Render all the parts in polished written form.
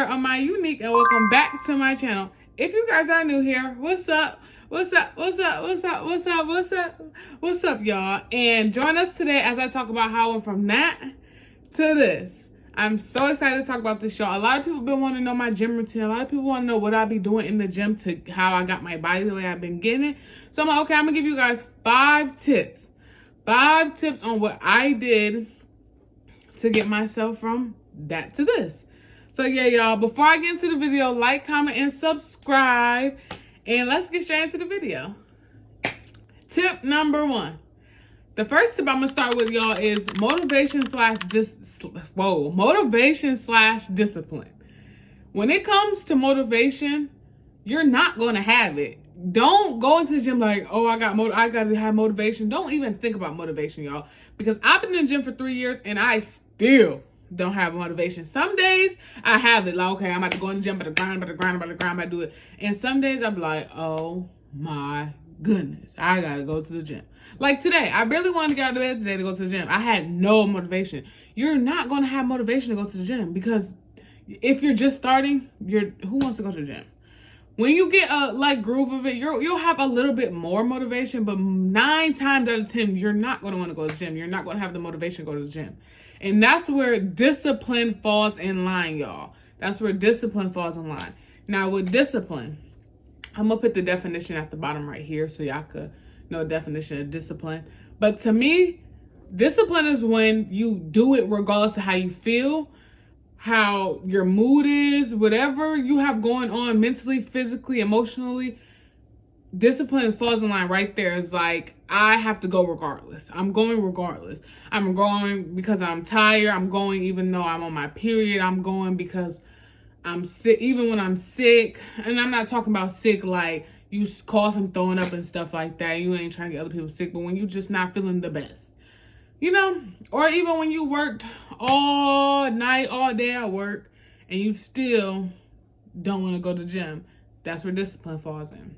here on my unique and welcome back to my channel. If you guys are new here, what's up? What's up, y'all? And join us today as I talk about how I went from that to this. I'm so excited to talk about this, y'all. A lot of people been wanting to know my gym routine. A lot of people want to know what I be doing in the gym to how I got my body the way I've been getting it. So I'm like, okay, I'm gonna give you guys 5 tips. 5 tips on what I did to get myself from that to this. So yeah, y'all, before I get into the video, like, comment, and subscribe. And let's get straight into the video. Tip number 1. The first tip I'm gonna start with, y'all, is motivation slash discipline. When it comes to motivation, you're not gonna have it. Don't go into the gym like, oh, I gotta have motivation. Don't even think about motivation, y'all. Because I've been in the gym for 3 years and I still don't have motivation. Some days I have it, like, okay, I'm about to go in the gym, but I do it. And some days I'll be like, oh my goodness, I gotta go to the gym. Like today, I barely wanted to get out of bed today to go to the gym. I had no motivation. You're not gonna have motivation to go to the gym because if you're just starting, who wants to go to the gym? When you get a groove of it, you'll have a little bit more motivation, but 9 times out of 10, you're not going to want to go to the gym. You're not going to have the motivation to go to the gym. And that's where discipline falls in line, y'all. That's where discipline falls in line. Now, with discipline, I'm going to put the definition at the bottom right here so y'all could know the definition of discipline. But to me, discipline is when you do it regardless of how you feel, how your mood is, whatever you have going on mentally, physically, emotionally. Discipline falls in line right there. It's like, I have to go regardless. I'm going regardless. I'm going because I'm tired. I'm going even though I'm on my period. I'm going because I'm sick, even when I'm sick. And I'm not talking about sick like you coughing, throwing up and stuff like that. You ain't trying to get other people sick, but when you just not feeling the best. You know, or even when you worked all night, all day at work, and you still don't want to go to the gym. That's where discipline falls in.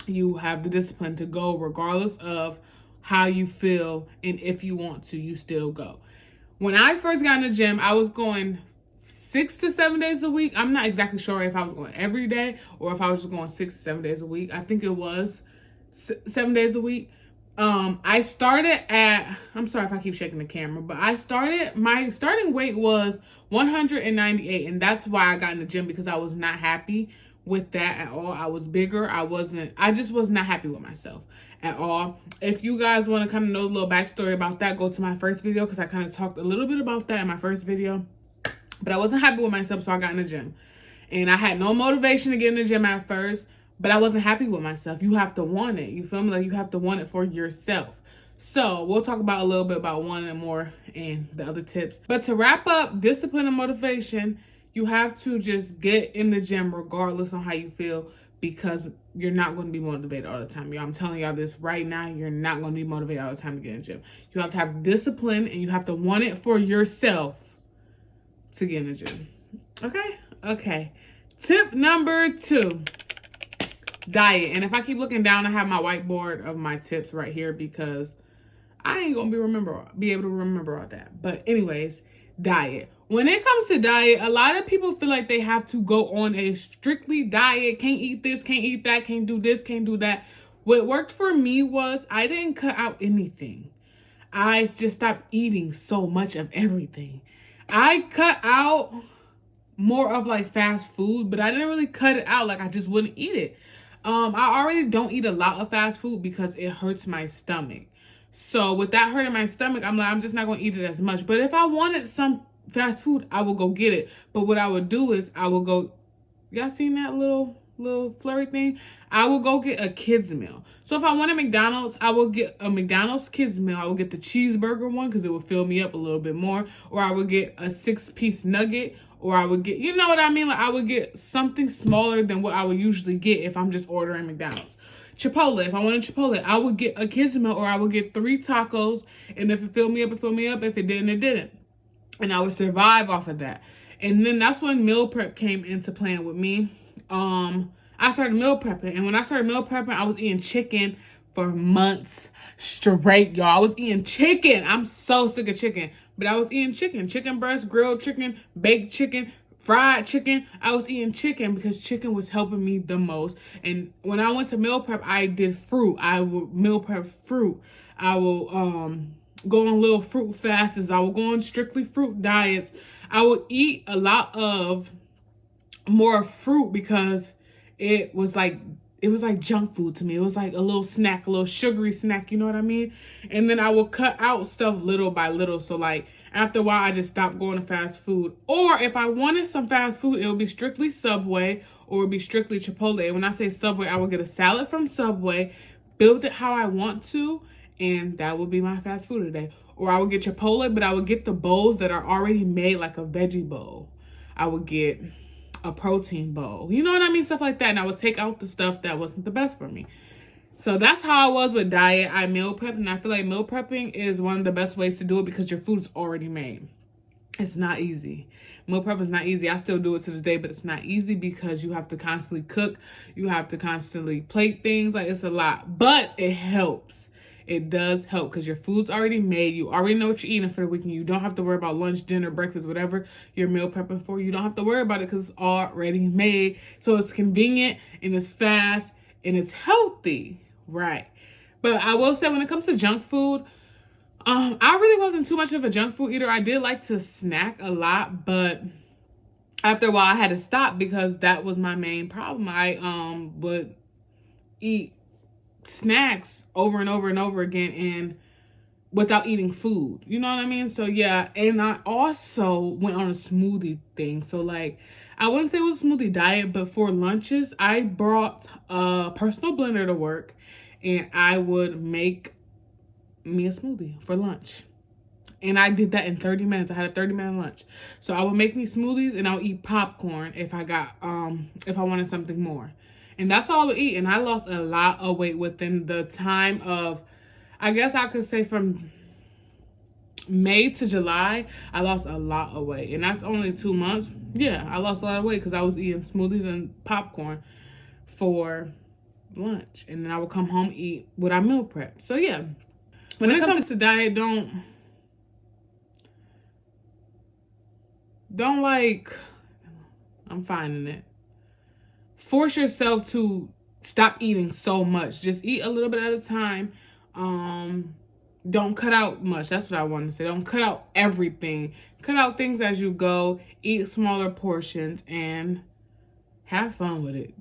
You have the discipline to go regardless of how you feel, and if you want to, you still go. When I first got in the gym, I was going 6 to 7 days a week. I'm not exactly sure if I was going every day or if I was just going 6 to 7 days a week. I think it was 7 days a week. I started at, I'm sorry if I keep shaking the camera, but my starting weight was 198, and that's why I got in the gym, because I was not happy with that at all. I was bigger. I just was not happy with myself at all. If you guys want to kind of know a little backstory about that, go to my first video, because I kind of talked a little bit about that in my first video, but I wasn't happy with myself, so I got in the gym, and I had no motivation to get in the gym at first. But I wasn't happy with myself. You have to want it. You feel me? Like, you have to want it for yourself. So we'll talk about a little bit about wanting it more and the other tips. But to wrap up discipline and motivation, you have to just get in the gym regardless on how you feel, because you're not going to be motivated all the time. Y'all, I'm telling y'all this right now. You're not going to be motivated all the time to get in the gym. You have to have discipline, and you have to want it for yourself to get in the gym. Okay. Tip number 2. Diet. And if I keep looking down, I have my whiteboard of my tips right here, because I ain't gonna be able to remember all that. But anyways, diet. When it comes to diet, a lot of people feel like they have to go on a strictly diet. Can't eat this, can't eat that, can't do this, can't do that. What worked for me was I didn't cut out anything. I just stopped eating so much of everything. I cut out more of like fast food, but I didn't really cut it out. Like, I just wouldn't eat it. I already don't eat a lot of fast food because it hurts my stomach. So with that hurting my stomach, I'm just not going to eat it as much. But if I wanted some fast food, I will go get it. But what I would do is I will go, y'all seen that little flurry thing? I will go get a kids meal. So if I want a McDonald's, I will get a McDonald's kids meal. I will get the cheeseburger one because it will fill me up a little bit more. Or I would get a 6-piece nugget. Or I would get, you know what I mean? Like, I would get something smaller than what I would usually get if I'm just ordering McDonald's. Chipotle, if I wanted Chipotle, I would get a kids meal, or I would get 3 tacos. And if it filled me up, it filled me up. If it didn't, it didn't. And I would survive off of that. And then that's when meal prep came into playing with me. I started meal prepping. And when I started meal prepping, I was eating chicken for months straight, y'all. I was eating chicken. I'm so sick of chicken. But I was eating chicken breast, grilled chicken, baked chicken, fried chicken. I was eating chicken because chicken was helping me the most. And when I went to meal prep, I did fruit. I would meal prep fruit. I will go on little fruit fasts. I will go on strictly fruit diets. I would eat a lot of more fruit because it was like junk food to me. It was like a little snack, a little sugary snack, you know what I mean? And then I would cut out stuff little by little. So like after a while, I just stopped going to fast food. Or if I wanted some fast food, it would be strictly Subway or it would be strictly Chipotle. And when I say Subway, I would get a salad from Subway, build it how I want to, and that would be my fast food today. Or I would get Chipotle, but I would get the bowls that are already made, like a veggie bowl. I would get a protein bowl. You know what I mean? Stuff like that. And I would take out the stuff that wasn't the best for me. So that's how I was with diet. I meal prepped, and I feel like meal prepping is one of the best ways to do it because your food's already made. It's not easy. Meal prep is not easy. I still do it to this day, but it's not easy because you have to constantly cook. You have to constantly plate things. Like, it's a lot, but it helps. It does help because your food's already made. You already know what you're eating for the weekend. You don't have to worry about lunch, dinner, breakfast, whatever you're meal prepping for. You don't have to worry about it because it's already made. So it's convenient and it's fast and it's healthy, right? But I will say when it comes to junk food, I really wasn't too much of a junk food eater. I did like to snack a lot, but after a while I had to stop because that was my main problem. I would eat snacks over and over and over again and without eating food. You know what I mean? So yeah, and I also went on a smoothie thing. So like, I wouldn't say it was a smoothie diet, but for lunches, I brought a personal blender to work and I would make me a smoothie for lunch. And I did that in 30 minutes. I had a 30-minute lunch. So I would make me smoothies and I would eat popcorn if I got if I wanted something more. And that's all I would eat. And I lost a lot of weight within the time of, I guess I could say from May to July, I lost a lot of weight. And that's only 2 months. Yeah, I lost a lot of weight because I was eating smoothies and popcorn for lunch. And then I would come home, eat what I meal prep. So yeah, when it comes to diet, don't like, I'm finding it. Force yourself to stop eating so much. Just eat a little bit at a time. Don't cut out much. That's what I want to say. Don't cut out everything. Cut out things as you go. Eat smaller portions and have fun with it.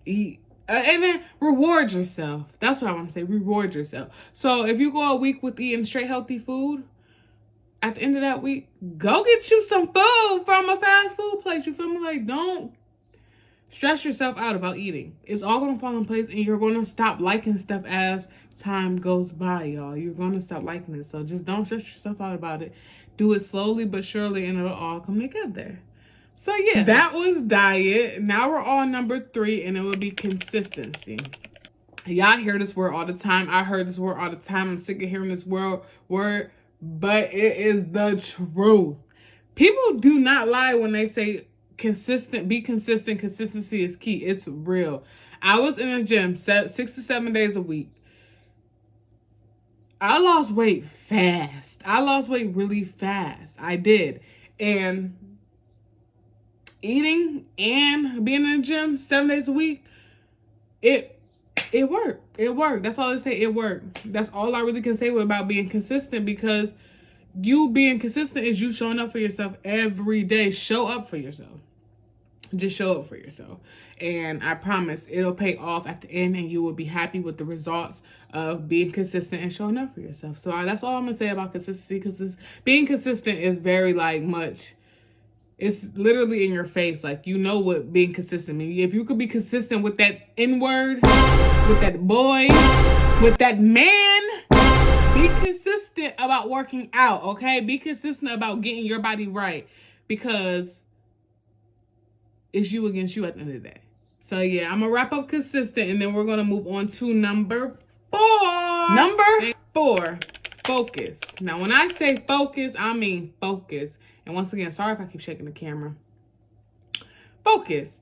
Eat. And then reward yourself. That's what I want to say. Reward yourself. So if you go a week with eating straight healthy food, at the end of that week, go get you some food from a fast food place. You feel me? Like, don't stress yourself out about eating. It's all going to fall in place and you're going to stop liking stuff as time goes by, y'all. You're going to stop liking it. So just don't stress yourself out about it. Do it slowly but surely and it'll all come together. So yeah, that was diet. Now we're on number 3 and it will be consistency. Y'all hear this word all the time. I heard this word all the time. I'm sick of hearing this word, but it is the truth. People do not lie when they say consistent, be consistent. Consistency is key. It's real. I was in a gym 6 to 7 days a week. I lost weight fast. I lost weight really fast. I did. And eating and being in the gym 7 days a week, it worked. It worked. That's all I say. It worked. That's all I really can say about being consistent, because you being consistent is you showing up for yourself every day. Show up for yourself. Just show up for yourself. And I promise it'll pay off at the end and you will be happy with the results of being consistent and showing up for yourself. So that's all I'm going to say about consistency, because being consistent is very much, it's literally in your face. Like, you know what being consistent means. If you could be consistent with that N-word, with that boy, with that man, be consistent about working out, okay? Be consistent about getting your body right, because it's you against you at the end of the day. So yeah, I'm going to wrap up consistent and then we're going to move on to number 4. Number 4, focus. Now, when I say focus, I mean focus. And once again, sorry if I keep shaking the camera. Focus.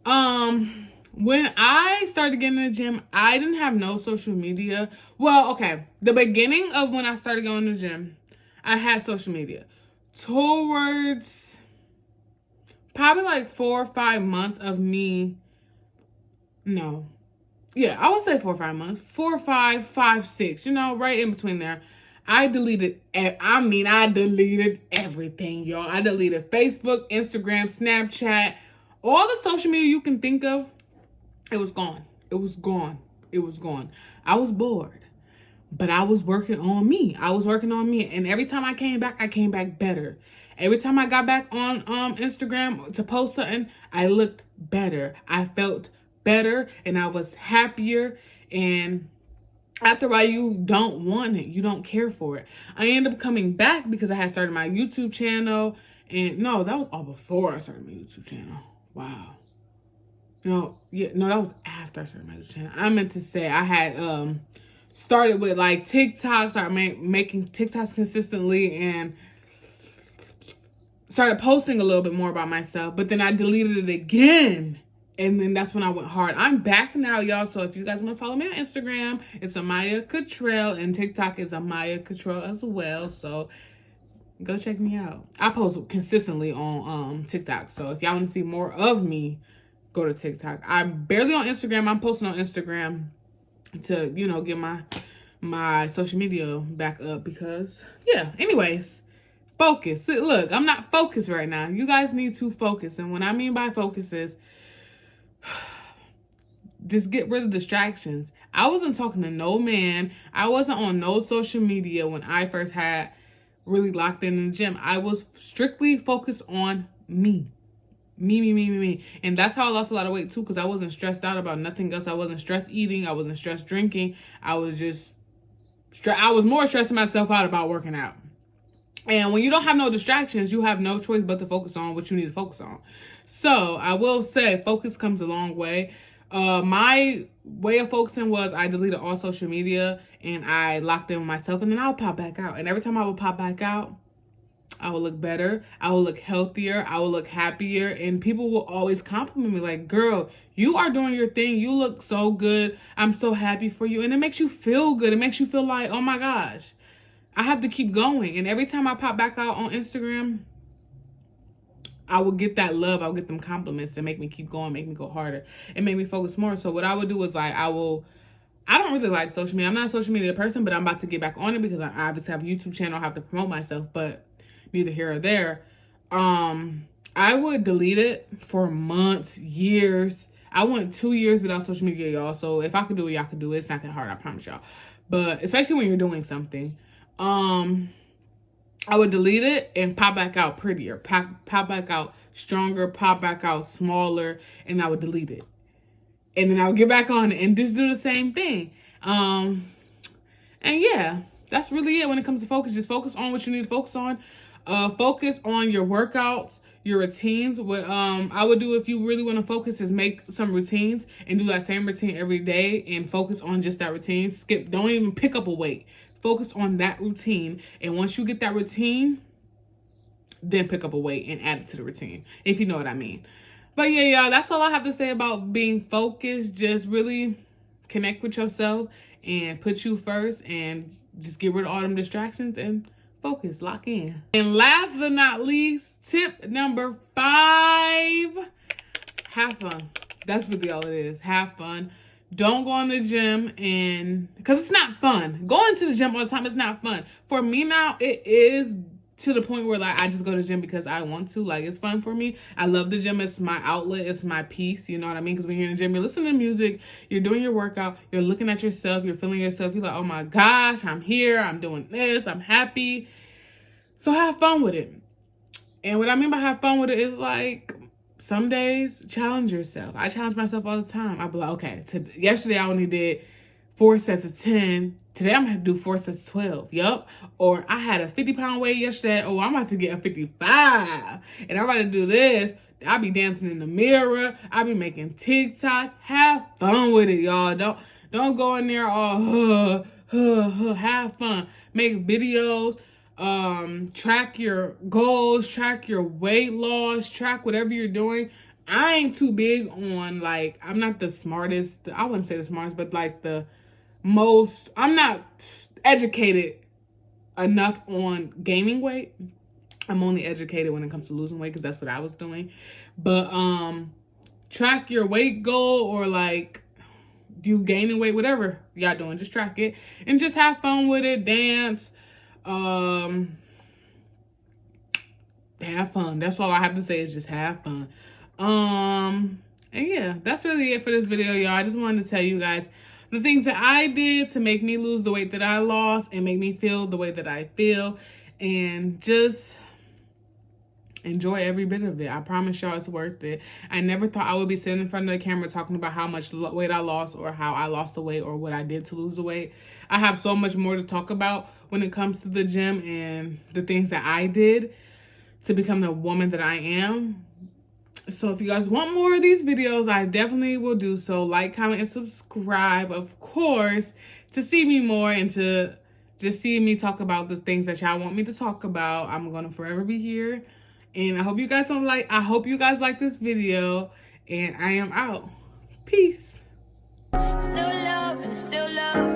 When I started getting in the gym, I didn't have no social media. Well, okay. The beginning of when I started going to the gym, I had social media. Towards probably like 4 or 5 months of me. No. Yeah, I would say 4 or 5 months. 4 or 5, 5, 6, right in between there. I deleted everything, y'all. I deleted Facebook, Instagram, Snapchat, all the social media you can think of. It was gone. It was gone. It was gone. I was bored. But I was working on me. And every time I came back better. Every time I got back on Instagram to post something, I looked better. I felt better and I was happier. And after a while, you don't want it. You don't care for it. I ended up coming back because I had started my YouTube channel. And no, that was all before I started my YouTube channel. Wow. No, that was after I started my YouTube channel. I meant to say I had started with like TikTok, started making TikToks consistently, and started posting a little bit more about myself. But then I deleted it again. And then that's when I went hard. I'm back now, y'all. So if you guys want to follow me on Instagram, it's Amaya Cottrell. And TikTok is Amaya Cottrell as well. So go check me out. I post consistently on TikTok. So if y'all want to see more of me, go to TikTok. I'm barely on Instagram. I'm posting on Instagram to, get my social media back up because, anyways, focus. Look, I'm not focused right now. You guys need to focus. And what I mean by focus is just get rid of distractions. I wasn't talking to no man. I wasn't on no social media when I first had really locked in the gym. I was strictly focused on me. Me. And that's how I lost a lot of weight too, because I wasn't stressed out about nothing else. I wasn't stressed eating. I wasn't stressed drinking. I was more stressing myself out about working out. And when you don't have no distractions, you have no choice but to focus on what you need to focus on. So I will say focus comes a long way. My way of focusing was I deleted all social media and I locked in with myself, and then I would pop back out. And every time I would pop back out, I will look better. I will look healthier. I will look happier. And people will always compliment me like, girl, you are doing your thing. You look so good. I'm so happy for you. And it makes you feel good. It makes you feel like, oh my gosh, I have to keep going. And every time I pop back out on Instagram, I will get that love. I'll get them compliments that make me keep going, make me go harder, and make me focus more. So what I would do is like, I don't really like social media. I'm not a social media person, but I'm about to get back on it because I obviously have a YouTube channel. I have to promote myself, but neither here or there. I would delete it for months, years. I went 2 years without social media, y'all. So if I could do it, y'all could do it. It's not that hard, I promise y'all. But especially when you're doing something. I would delete it and pop back out prettier, pop back out stronger, pop back out smaller, and I would delete it. And then I would get back on it and just do the same thing. And yeah, that's really it when it comes to focus. Just focus on what you need to focus on. Focus on your workouts, your routines. What I would do if you really want to focus is make some routines and do that same routine every day and focus on just that routine. Don't even pick up a weight. Focus on that routine. And once you get that routine, then pick up a weight and add it to the routine, if you know what I mean. But yeah, y'all, that's all I have to say about being focused. Just really connect with yourself and put you first and just get rid of all them distractions and focus, lock in. And last but not least, tip number 5, have fun. That's really all it is. Have fun. Don't go in the gym because it's not fun. Going to the gym all the time is not fun. For me now, it is to the point where like I just go to the gym because I want to. Like, it's fun for me. I love the gym. It's my outlet. It's my peace. You know what I mean? Because when you're in the gym, you're listening to music. You're doing your workout. You're looking at yourself. You're feeling yourself. You're like, oh my gosh, I'm here. I'm doing this. I'm happy. So have fun with it. And what I mean by have fun with it is like, some days, challenge yourself. I challenge myself all the time. I'll be like, okay, yesterday I only did 4 sets of 10. Today I'm going to do 4 sets of 12. Yup. Or I had a 50-pound weight yesterday. Oh, I'm about to get a 55. And I'm about to do this. I'll be dancing in the mirror. I'll be making TikToks. Have fun with it, y'all. Don't go in there all, have fun. Make videos. Track your goals, track your weight loss, track whatever you're doing. I ain't too big on, like, I'm not the smartest, I wouldn't say the smartest, but like I'm not educated enough on gaining weight. I'm only educated when it comes to losing weight because that's what I was doing. But track your weight goal, or like you gaining weight, whatever y'all doing, just track it and just have fun with it. Dance, have fun. That's all I have to say, is just have fun. And yeah, that's really it for this video, y'all. I just wanted to tell you guys the things that I did to make me lose the weight that I lost and make me feel the way that I feel, and just enjoy every bit of it. I promise y'all it's worth it. I never thought I would be sitting in front of the camera talking about how much weight I lost, or how I lost the weight, or what I did to lose the weight. I have so much more to talk about when it comes to the gym and the things that I did to become the woman that I am. So if you guys want more of these videos, I definitely will do so. Like, comment, and subscribe, of course, to see me more and to just see me talk about the things that y'all want me to talk about. I'm going to forever be here. And I hope you guys like this video. And I am out. Peace. Still love and still love.